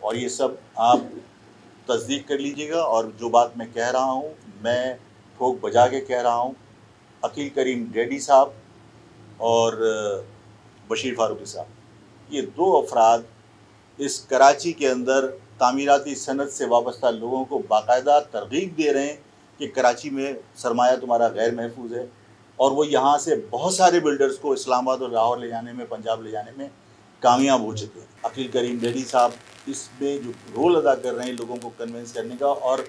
और ये सब आप तस्दीक कर लीजिएगा। और जो बात मैं कह रहा हूँ, मैं ठोक बजा के कह रहा हूँ। अकील करीम डैडी साहब और बशीर फारूकी साहब, ये दो अफराद इस कराची के अंदर तामीराती सनत से वाबस्ता लोगों को बाकायदा तरगीब दे रहे हैं कि कराची में सरमाया तुम्हारा गैर महफूज है, और वो यहाँ से बहुत सारे बिल्डर्स को इस्लामाबाद और लाहौर ले जाने में, पंजाब ले जाने में कामयाब हो चुके हैं। अकील करीम डैडी साहब इसमें जो रोल अदा कर रहे हैं लोगों को कन्विंस करने का, और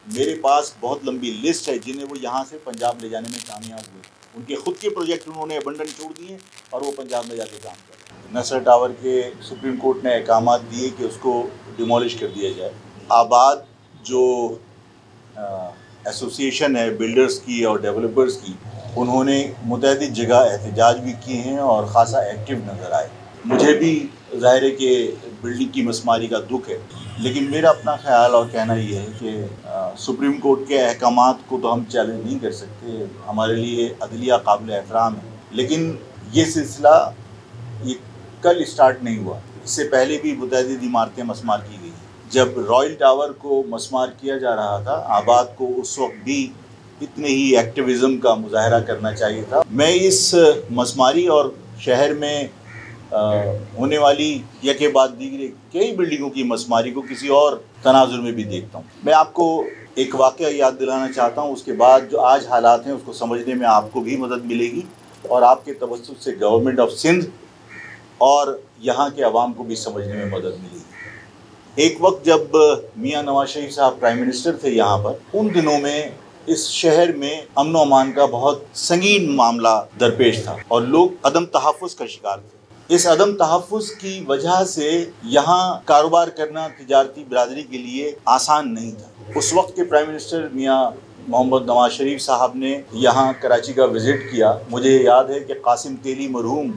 मेरे पास बहुत लंबी लिस्ट है जिन्हें वो यहाँ से पंजाब ले जाने में कामयाब हुए। उनके खुद के प्रोजेक्ट उन्होंने अबंडन छोड़ दिए और वो पंजाब में जाके काम कर रहे हैं। नसर टावर के सुप्रीम कोर्ट ने अहकाम दिए कि उसको डिमोलिश कर दिया जाए। आबाद जो एसोसिएशन है बिल्डर्स की और डेवलपर्स की, उन्होंने मुतअद्दिद जगह एहतजाज भी किए हैं और ख़ासा एक्टिव नज़र आए। मुझे भी ज़ाहिर है कि बिल्डिंग की मसमारी का दुख है, लेकिन मेरा अपना ख्याल और कहना ये है कि सुप्रीम कोर्ट के अहकामात को तो हम चैलेंज नहीं कर सकते, हमारे लिए अदलिया काबिल एहतराम है। लेकिन ये सिलसिला ये कल स्टार्ट नहीं हुआ, इससे पहले भी मुतअद्दिद इमारतें मसमार की गई। जब रॉयल टावर को मसमार किया जा रहा था, आबाद को उस वक्त भी इतने ही एक्टिविज़म का मुजाहरा करना चाहिए था। मैं इस मसमारी और शहर में होने वाली यके बाद दीगरे कई बिल्डिंगों की मसमारी को किसी और तनाजुर में भी देखता हूँ। मैं आपको एक वाक़या याद दिलाना चाहता हूँ, उसके बाद जो आज हालात हैं उसको समझने में आपको भी मदद मिलेगी और आपके तवज्जुह से गवर्नमेंट ऑफ सिंध और यहाँ के अवाम को भी समझने में मदद मिलेगी। एक वक्त जब मियाँ नवाज शरीफ साहब प्राइम मिनिस्टर थे यहाँ पर, उन दिनों में इस शहर में अमन व अमान का बहुत संगीन मामला दरपेश था और लोग अदम तहफ़्फ़ुज़ का शिकार थे। इस अदम तहफ़्फ़ुज़ की वजह से यहाँ कारोबार करना तिजारती बिरादरी के लिए आसान नहीं था। उस वक्त के प्राइम मिनिस्टर मियाँ मोहम्मद नवाज शरीफ साहब ने यहाँ कराची का विज़िट किया। मुझे याद है कि कासिम तेली मरहूम,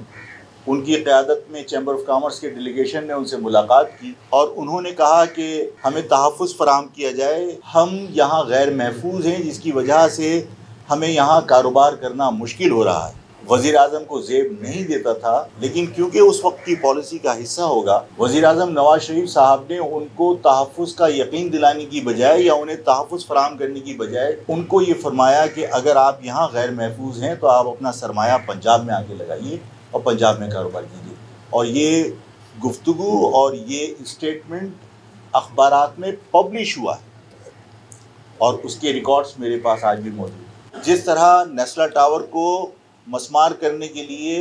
उनकी क़यादत में चैम्बर ऑफ कॉमर्स के डेलीगेशन ने उनसे मुलाकात की और उन्होंने कहा कि हमें तहफ़्फ़ुज़ फ़राहम किया जाए, हम यहाँ गैर महफूज हैं जिसकी वजह से हमें यहाँ कारोबार करना मुश्किल हो रहा है। वज़ीर आज़म को ज़ेब नहीं देता था, लेकिन क्योंकि उस वक्त की पॉलिसी का हिस्सा होगा, वज़ीर आज़म नवाज शरीफ साहब ने उनको तहफ़्फ़ुज़ का यकीन दिलाने की बजाय या उन्हें तहफ़्फ़ुज़ फ़राहम करने की बजाय उनको ये फरमाया कि अगर आप यहाँ गैर महफूज हैं तो आप अपना सरमाया पंजाब में आके लगाइए और पंजाब में कारोबार कीजिए। और ये गुफ्तगू और ये स्टेटमेंट अखबारात में पब्लिश हुआ है और उसके रिकॉर्ड्स मेरे पास आज भी मौजूद हैं। जिस तरह नेस्ला टावर को मसमार करने के लिए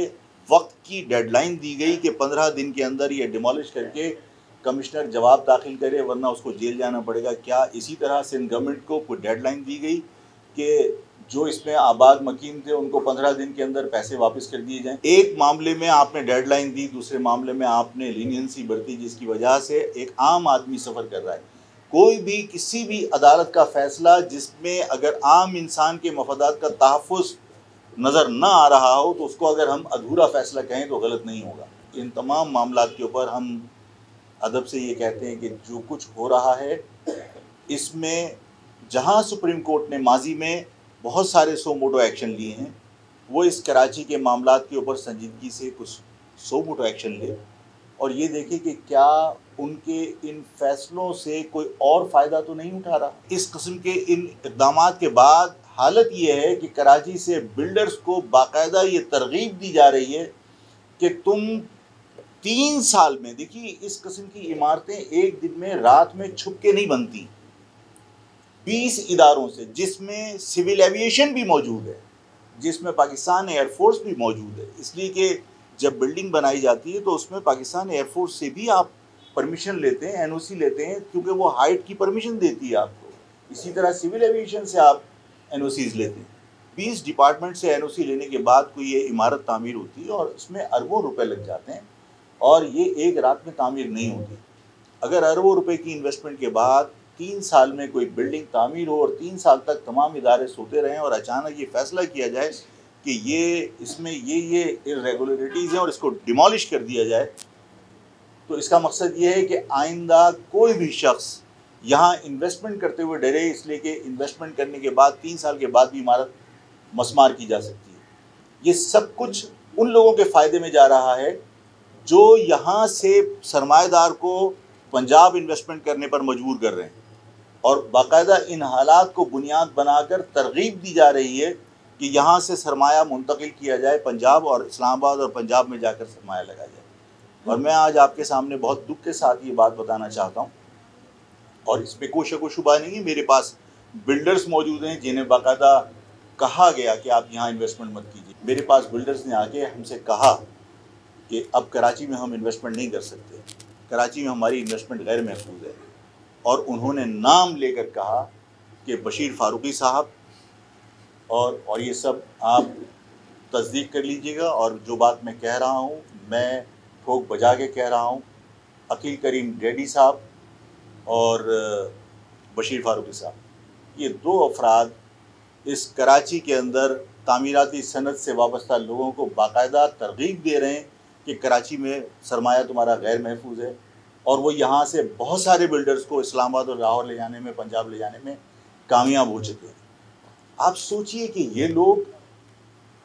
वक्त की डेडलाइन दी गई कि 15 दिन के अंदर ये डिमोलिश करके कमिश्नर जवाब दाखिल करे वरना उसको जेल जाना पड़ेगा, क्या इसी तरह सिंध गवर्नमेंट को कोई डेडलाइन दी गई कि जो इसमें आबाद मकीन थे उनको 15 दिन के अंदर पैसे वापस कर दिए जाएं? एक मामले में आपने डेडलाइन दी, दूसरे मामले में आपने लीनियंसी बरती, जिसकी वजह से एक आम आदमी सफ़र कर रहा है। कोई भी किसी भी अदालत का फ़ैसला जिसमें अगर आम इंसान के मफादात का तहफ़्फ़ुज़ नज़र न आ रहा हो तो उसको अगर हम अधूरा फ़ैसला कहें तो गलत नहीं होगा। इन तमाम मामलात के ऊपर हम अदब से ये कहते हैं कि जो कुछ हो रहा है इसमें जहाँ सुप्रीम कोर्ट ने माजी में बहुत सारे सो मोटो एक्शन लिए हैं, वो इस कराची के मामलात के ऊपर संजीदगी से कुछ सो मोटो एक्शन ले और ये देखे कि क्या उनके इन फैसलों से कोई और फ़ायदा तो नहीं उठा रहा। इस किस्म के इन इक़दामात के बाद हालत ये है कि कराची से बिल्डर्स को बाकायदा ये तरगीब दी जा रही है कि तुम 3 साल में, देखिए इस किस्म की इमारतें एक दिन में रात में छुप के नहीं बनती। 20 इदारों से, जिसमें सिविल एविएशन भी मौजूद है, जिसमें पाकिस्तान एयरफोर्स भी मौजूद है, इसलिए कि जब बिल्डिंग बनाई जाती है तो उसमें पाकिस्तान एयरफोर्स से भी आप परमिशन लेते हैं, एनओसी लेते हैं, क्योंकि वो हाइट की परमिशन देती है आपको। इसी तरह सिविल एविएशन से आप एनओसीज लेते हैं। 20 डिपार्टमेंट से एनओसी लेने के बाद कोई ये इमारत तामीर होती है और उसमें अरबों रुपए लग जाते हैं और ये एक रात में तामीर नहीं होती। अगर अरबों रुपए की इन्वेस्टमेंट के बाद 3 साल में कोई बिल्डिंग तामीर हो और 3 साल तक तमाम इदारे सोते रहें और अचानक ये फैसला किया जाए कि ये इसमें ये इर्रेगुलरिटीज़ हैं और इसको डिमोलिश कर दिया जाए, तो इसका मकसद ये है कि आइंदा कोई भी शख्स यहाँ इन्वेस्टमेंट करते हुए डरे, इसलिए कि इन्वेस्टमेंट करने के बाद 3 साल के बाद भी इमारत मसमार की जा सकती है। ये सब कुछ उन लोगों के फ़ायदे में जा रहा है जो यहाँ से सरमाएदार को पंजाब इन्वेस्टमेंट करने पर मजबूर कर रहे हैं और बाकायदा इन हालात को बुनियाद बनाकर तरगीब दी जा रही है कि यहाँ से सरमाया मुंतकिल किया जाए पंजाब और इस्लामाबाद और पंजाब में जाकर सरमाया लगाया जाए। और मैं आज आपके सामने बहुत दुख के साथ ये बात बताना चाहता हूँ और इस पर कोई शक व शुबा नहीं है, मेरे पास बिल्डर्स मौजूद हैं जिन्हें बाकायदा कहा गया कि आप यहाँ इन्वेस्टमेंट मत कीजिए। मेरे पास बिल्डर्स ने आके हमसे कहा कि अब कराची में हम इन्वेस्टमेंट नहीं कर सकते, कराची में हमारी इन्वेस्टमेंट गैर महफूज है। और उन्होंने नाम लेकर कहा कि बशीर फारूकी साहब और ये सब आप तस्दीक कर लीजिएगा और जो बात मैं कह रहा हूँ मैं ठोक बजा के कह रहा हूँ, अकील करीम डैडी साहब और बशीर फारूकी साहब, ये दो अफराद इस कराची के अंदर तामीराती सनत से वाबस्ता लोगों को बाकायदा तरगीब दे रहे हैं कि कराची में सरमाया तुम्हारा गैर महफूज है। और वो यहाँ से बहुत सारे बिल्डर्स को इस्लामाबाद और लाहौर ले जाने में, पंजाब ले जाने में कामयाब हो चुके हैं। आप सोचिए कि ये लोग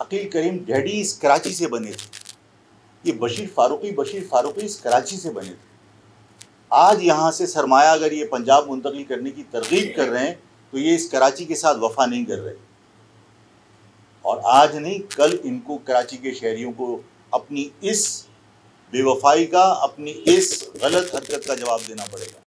अकील करीम डैडी इस कराची से बने थे, ये बशीर फारूकी इस कराची से बने थे। आज यहाँ से सरमाया अगर ये पंजाब मुंतकिल करने की तरगीब कर रहे हैं तो ये इस कराची के साथ वफा नहीं कर रहे। और आज नहीं कल इनको कराची के शहरियों को अपनी इस बेवफाई का, अपनी इस गलत हरकत का जवाब देना पड़ेगा।